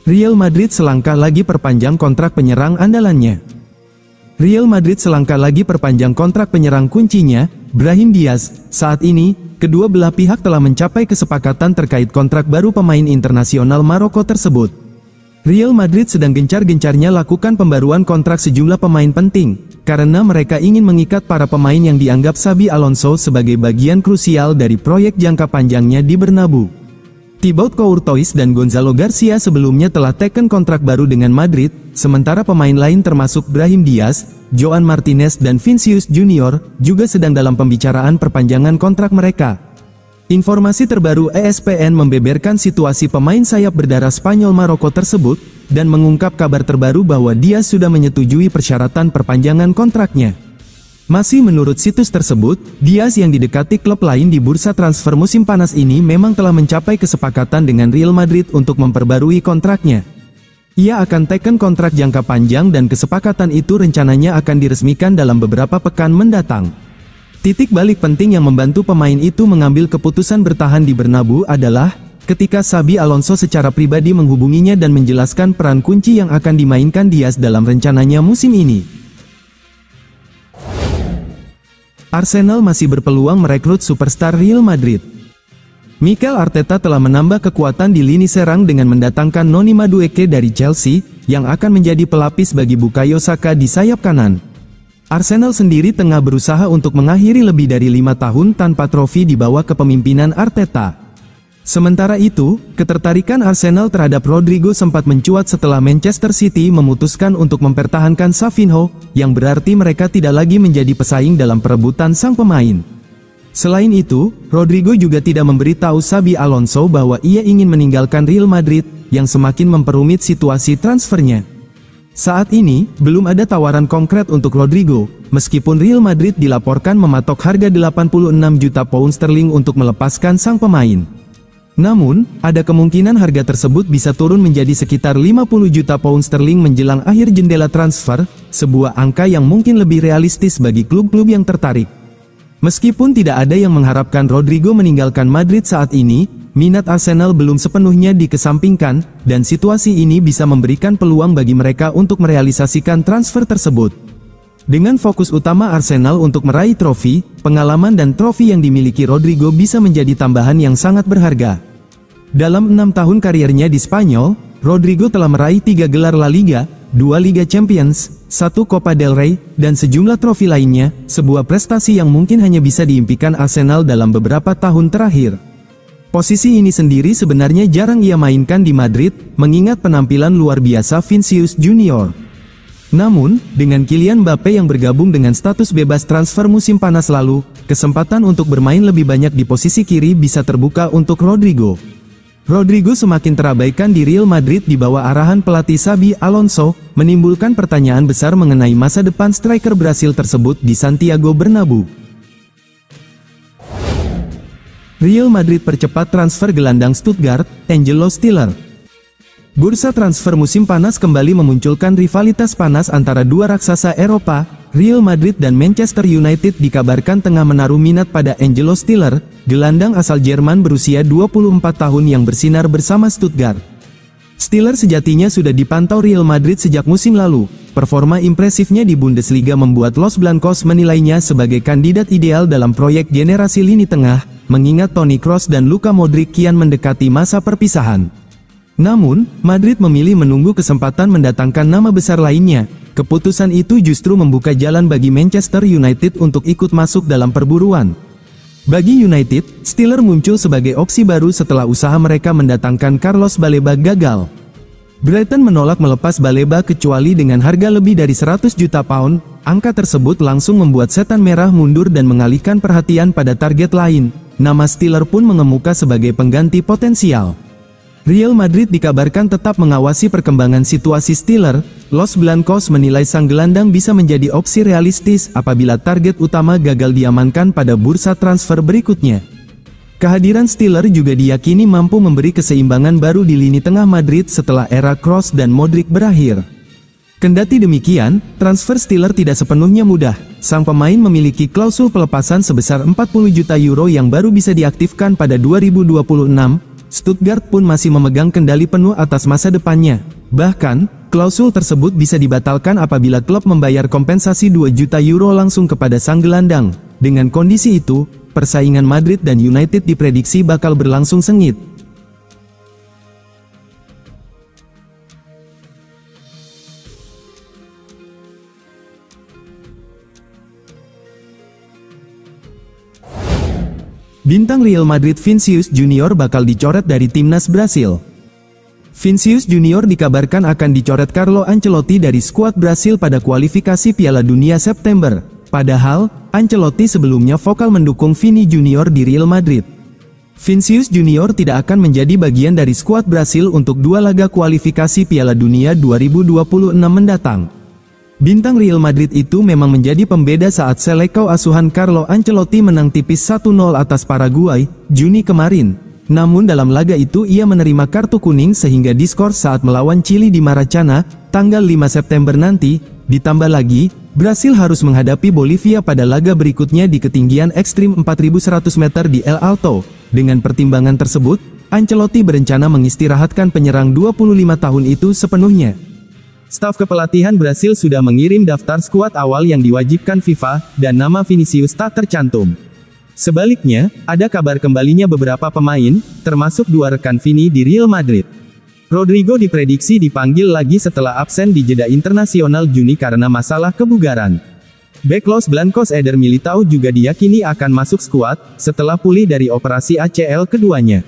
Real Madrid selangkah lagi perpanjang kontrak penyerang andalannya. Real Madrid selangkah lagi perpanjang kontrak penyerang kuncinya, Brahim Diaz. Saat ini, kedua belah pihak telah mencapai kesepakatan terkait kontrak baru pemain internasional Maroko tersebut. Real Madrid sedang gencar-gencarnya lakukan pembaruan kontrak sejumlah pemain penting, karena mereka ingin mengikat para pemain yang dianggap Xabi Alonso sebagai bagian krusial dari proyek jangka panjangnya di Bernabeu. Thibaut Courtois dan Gonzalo Garcia sebelumnya telah teken kontrak baru dengan Madrid, sementara pemain lain termasuk Brahim Diaz, Joan Martinez dan Vinicius Junior, juga sedang dalam pembicaraan perpanjangan kontrak mereka. Informasi terbaru ESPN membeberkan situasi pemain sayap berdarah Spanyol Maroko tersebut, dan mengungkap kabar terbaru bahwa Diaz sudah menyetujui persyaratan perpanjangan kontraknya. Masih menurut situs tersebut, Diaz yang didekati klub lain di bursa transfer musim panas ini memang telah mencapai kesepakatan dengan Real Madrid untuk memperbarui kontraknya. Ia akan teken kontrak jangka panjang dan kesepakatan itu rencananya akan diresmikan dalam beberapa pekan mendatang. Titik balik penting yang membantu pemain itu mengambil keputusan bertahan di Bernabeu adalah ketika Xabi Alonso secara pribadi menghubunginya dan menjelaskan peran kunci yang akan dimainkan Diaz dalam rencananya musim ini. Arsenal masih berpeluang merekrut superstar Real Madrid. Mikel Arteta telah menambah kekuatan di lini serang dengan mendatangkan Noni Madueke dari Chelsea, yang akan menjadi pelapis bagi Bukayo Saka di sayap kanan. Arsenal sendiri tengah berusaha untuk mengakhiri lebih dari 5 tahun tanpa trofi di bawah kepemimpinan Arteta. Sementara itu, ketertarikan Arsenal terhadap Rodrigo sempat mencuat setelah Manchester City memutuskan untuk mempertahankan Savinho, yang berarti mereka tidak lagi menjadi pesaing dalam perebutan sang pemain. Selain itu, Rodrigo juga tidak memberitahu Xabi Alonso bahwa ia ingin meninggalkan Real Madrid, yang semakin memperumit situasi transfernya. Saat ini, belum ada tawaran konkret untuk Rodrigo, meskipun Real Madrid dilaporkan mematok harga 86 juta pound sterling untuk melepaskan sang pemain. Namun, ada kemungkinan harga tersebut bisa turun menjadi sekitar 50 juta pound sterling menjelang akhir jendela transfer, sebuah angka yang mungkin lebih realistis bagi klub-klub yang tertarik. Meskipun tidak ada yang mengharapkan Rodrigo meninggalkan Madrid saat ini, minat Arsenal belum sepenuhnya dikesampingkan, dan situasi ini bisa memberikan peluang bagi mereka untuk merealisasikan transfer tersebut. Dengan fokus utama Arsenal untuk meraih trofi, pengalaman dan trofi yang dimiliki Rodrigo bisa menjadi tambahan yang sangat berharga. Dalam 6 tahun kariernya di Spanyol, Rodrigo telah meraih 3 gelar La Liga, 2 Liga Champions, 1 Copa del Rey, dan sejumlah trofi lainnya, sebuah prestasi yang mungkin hanya bisa diimpikan Arsenal dalam beberapa tahun terakhir. Posisi ini sendiri sebenarnya jarang ia mainkan di Madrid, mengingat penampilan luar biasa Vinicius Junior. Namun, dengan Kylian Mbappe yang bergabung dengan status bebas transfer musim panas lalu, kesempatan untuk bermain lebih banyak di posisi kiri bisa terbuka untuk Rodrigo. Rodrigo semakin terabaikan di Real Madrid di bawah arahan pelatih Xabi Alonso, menimbulkan pertanyaan besar mengenai masa depan striker Brasil tersebut di Santiago Bernabeu. Real Madrid percepat transfer gelandang Stuttgart, Angelo Stiller. Bursa transfer musim panas kembali memunculkan rivalitas panas antara dua raksasa Eropa. Real Madrid dan Manchester United dikabarkan tengah menaruh minat pada Angelo Stiller, gelandang asal Jerman berusia 24 tahun yang bersinar bersama Stuttgart. Stiller sejatinya sudah dipantau Real Madrid sejak musim lalu. Performa impresifnya di Bundesliga membuat Los Blancos menilainya sebagai kandidat ideal dalam proyek generasi lini tengah, mengingat Toni Kroos dan Luka Modric kian mendekati masa perpisahan. Namun, Madrid memilih menunggu kesempatan mendatangkan nama besar lainnya. Keputusan itu justru membuka jalan bagi Manchester United untuk ikut masuk dalam perburuan. Bagi United, Stiller muncul sebagai opsi baru setelah usaha mereka mendatangkan Carlos Baleba gagal. Brighton menolak melepas Baleba kecuali dengan harga lebih dari 100 juta pound. Angka tersebut langsung membuat setan merah mundur dan mengalihkan perhatian pada target lain. Nama Stiller pun mengemuka sebagai pengganti potensial. Real Madrid dikabarkan tetap mengawasi perkembangan situasi Stiller. Los Blancos menilai sang gelandang bisa menjadi opsi realistis apabila target utama gagal diamankan pada bursa transfer berikutnya. Kehadiran Stiller juga diyakini mampu memberi keseimbangan baru di lini tengah Madrid setelah era Kroos dan Modric berakhir. Kendati demikian, transfer Stiller tidak sepenuhnya mudah. Sang pemain memiliki klausul pelepasan sebesar 40 juta euro yang baru bisa diaktifkan pada 2026. Stuttgart pun masih memegang kendali penuh atas masa depannya. Bahkan, klausul tersebut bisa dibatalkan apabila klub membayar kompensasi 2 juta euro langsung kepada sang gelandang. Dengan kondisi itu, persaingan Madrid dan United diprediksi bakal berlangsung sengit. Bintang Real Madrid Vinícius Junior bakal dicoret dari timnas Brasil. Vinícius Junior dikabarkan akan dicoret Carlo Ancelotti dari skuad Brasil pada kualifikasi Piala Dunia September. Padahal, Ancelotti sebelumnya vokal mendukung Vini Junior di Real Madrid. Vinícius Junior tidak akan menjadi bagian dari skuad Brasil untuk 2 laga kualifikasi Piala Dunia 2026 mendatang. Bintang Real Madrid itu memang menjadi pembeda saat selekau asuhan Carlo Ancelotti menang tipis 1-0 atas Paraguay, Juni kemarin. Namun dalam laga itu ia menerima kartu kuning sehingga diskors saat melawan Chili di Maracana, tanggal 5 September nanti. Ditambah lagi, Brasil harus menghadapi Bolivia pada laga berikutnya di ketinggian ekstrim 4.100 meter di El Alto. Dengan pertimbangan tersebut, Ancelotti berencana mengistirahatkan penyerang 25 tahun itu sepenuhnya. Staf kepelatihan Brasil sudah mengirim daftar skuad awal yang diwajibkan FIFA, dan nama Vinícius tak tercantum. Sebaliknya, ada kabar kembalinya beberapa pemain, termasuk 2 rekan Vini di Real Madrid. Rodrigo diprediksi dipanggil lagi setelah absen di jeda internasional Juni karena masalah kebugaran. Bek Los Blancos Eder Militao juga diyakini akan masuk skuad, setelah pulih dari operasi ACL keduanya.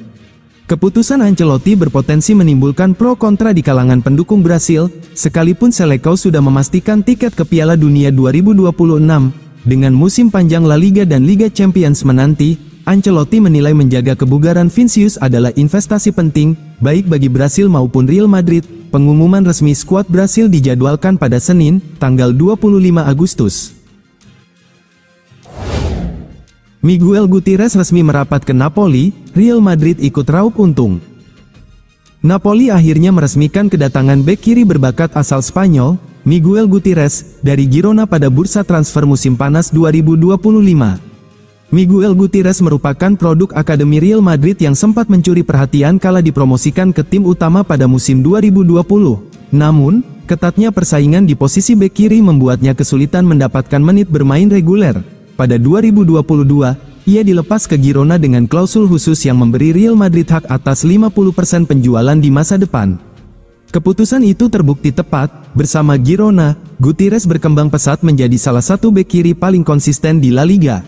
Keputusan Ancelotti berpotensi menimbulkan pro kontra di kalangan pendukung Brasil, sekalipun selekau sudah memastikan tiket ke Piala Dunia 2026. Dengan musim panjang La Liga dan Liga Champions menanti, Ancelotti menilai menjaga kebugaran Vinícius adalah investasi penting, baik bagi Brasil maupun Real Madrid. Pengumuman resmi skuad Brasil dijadwalkan pada Senin, tanggal 25 Agustus. Miguel Gutierrez resmi merapat ke Napoli, Real Madrid ikut raup untung. Napoli akhirnya meresmikan kedatangan bek kiri berbakat asal Spanyol, Miguel Gutierrez, dari Girona pada bursa transfer musim panas 2025. Miguel Gutierrez merupakan produk Akademi Real Madrid yang sempat mencuri perhatian kala dipromosikan ke tim utama pada musim 2020. Namun, ketatnya persaingan di posisi bek kiri membuatnya kesulitan mendapatkan menit bermain reguler. Pada 2022, ia dilepas ke Girona dengan klausul khusus yang memberi Real Madrid hak atas 50% penjualan di masa depan. Keputusan itu terbukti tepat. Bersama Girona, Gutierrez berkembang pesat menjadi salah satu bek kiri paling konsisten di La Liga.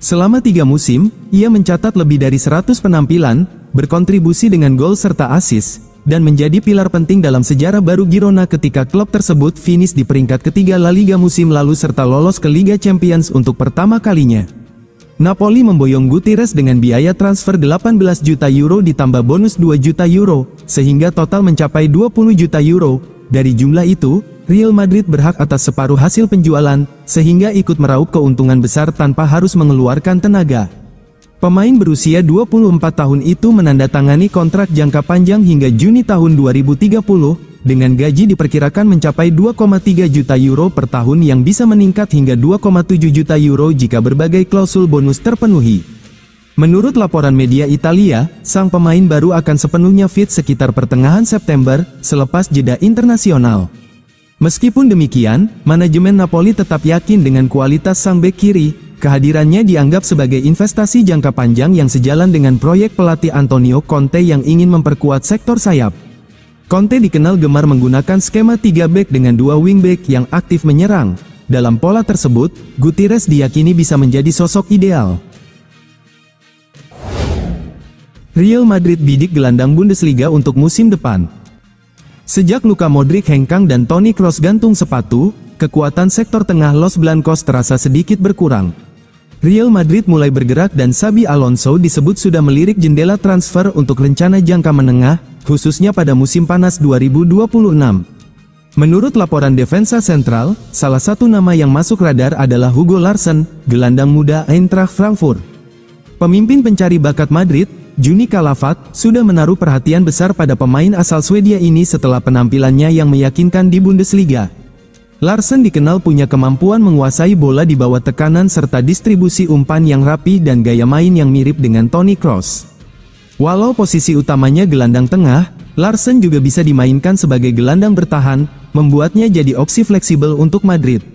Selama 3 musim, ia mencatat lebih dari 100 penampilan, berkontribusi dengan gol serta assist, dan menjadi pilar penting dalam sejarah baru Girona ketika klub tersebut finish di peringkat ketiga La Liga musim lalu serta lolos ke Liga Champions untuk pertama kalinya. Napoli memboyong Gutierrez dengan biaya transfer 18 juta euro ditambah bonus 2 juta euro, sehingga total mencapai 20 juta euro. Dari jumlah itu, Real Madrid berhak atas separuh hasil penjualan, sehingga ikut meraup keuntungan besar tanpa harus mengeluarkan tenaga. Pemain berusia 24 tahun itu menandatangani kontrak jangka panjang hingga Juni tahun 2030, dengan gaji diperkirakan mencapai 2,3 juta euro per tahun yang bisa meningkat hingga 2,7 juta euro jika berbagai klausul bonus terpenuhi. Menurut laporan media Italia, sang pemain baru akan sepenuhnya fit sekitar pertengahan September, selepas jeda internasional. Meskipun demikian, manajemen Napoli tetap yakin dengan kualitas sang bek kiri. Kehadirannya dianggap sebagai investasi jangka panjang yang sejalan dengan proyek pelatih Antonio Conte yang ingin memperkuat sektor sayap. Conte dikenal gemar menggunakan skema 3 bek dengan 2 wingback yang aktif menyerang. Dalam pola tersebut, Gutierrez diyakini bisa menjadi sosok ideal. Real Madrid bidik gelandang Bundesliga untuk musim depan. Sejak Luka Modric hengkang dan Toni Kroos gantung sepatu, kekuatan sektor tengah Los Blancos terasa sedikit berkurang. Real Madrid mulai bergerak dan Xabi Alonso disebut sudah melirik jendela transfer untuk rencana jangka menengah, khususnya pada musim panas 2026. Menurut laporan Defensa Central, salah satu nama yang masuk radar adalah Hugo Larsson, gelandang muda Eintracht Frankfurt. Pemimpin pencari bakat Madrid, Juni Kalafat, sudah menaruh perhatian besar pada pemain asal Swedia ini setelah penampilannya yang meyakinkan di Bundesliga. Larsson dikenal punya kemampuan menguasai bola di bawah tekanan serta distribusi umpan yang rapi dan gaya main yang mirip dengan Toni Kroos. Walau posisi utamanya gelandang tengah, Larsen juga bisa dimainkan sebagai gelandang bertahan, membuatnya jadi opsi fleksibel untuk Madrid.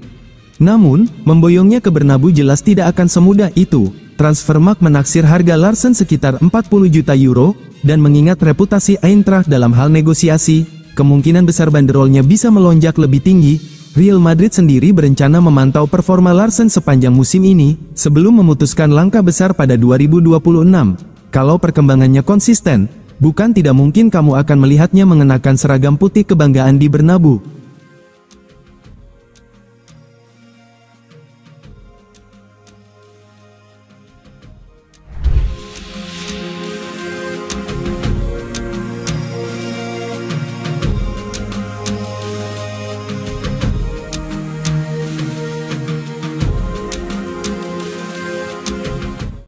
Namun, memboyongnya ke Bernabeu jelas tidak akan semudah itu. Transfermarkt menaksir harga Larsen sekitar 40 juta euro, dan mengingat reputasi Eintracht dalam hal negosiasi, kemungkinan besar banderolnya bisa melonjak lebih tinggi. Real Madrid sendiri berencana memantau performa Larsen sepanjang musim ini, sebelum memutuskan langkah besar pada 2026. Kalau perkembangannya konsisten, bukan tidak mungkin kamu akan melihatnya mengenakan seragam putih kebanggaan di Bernabeu.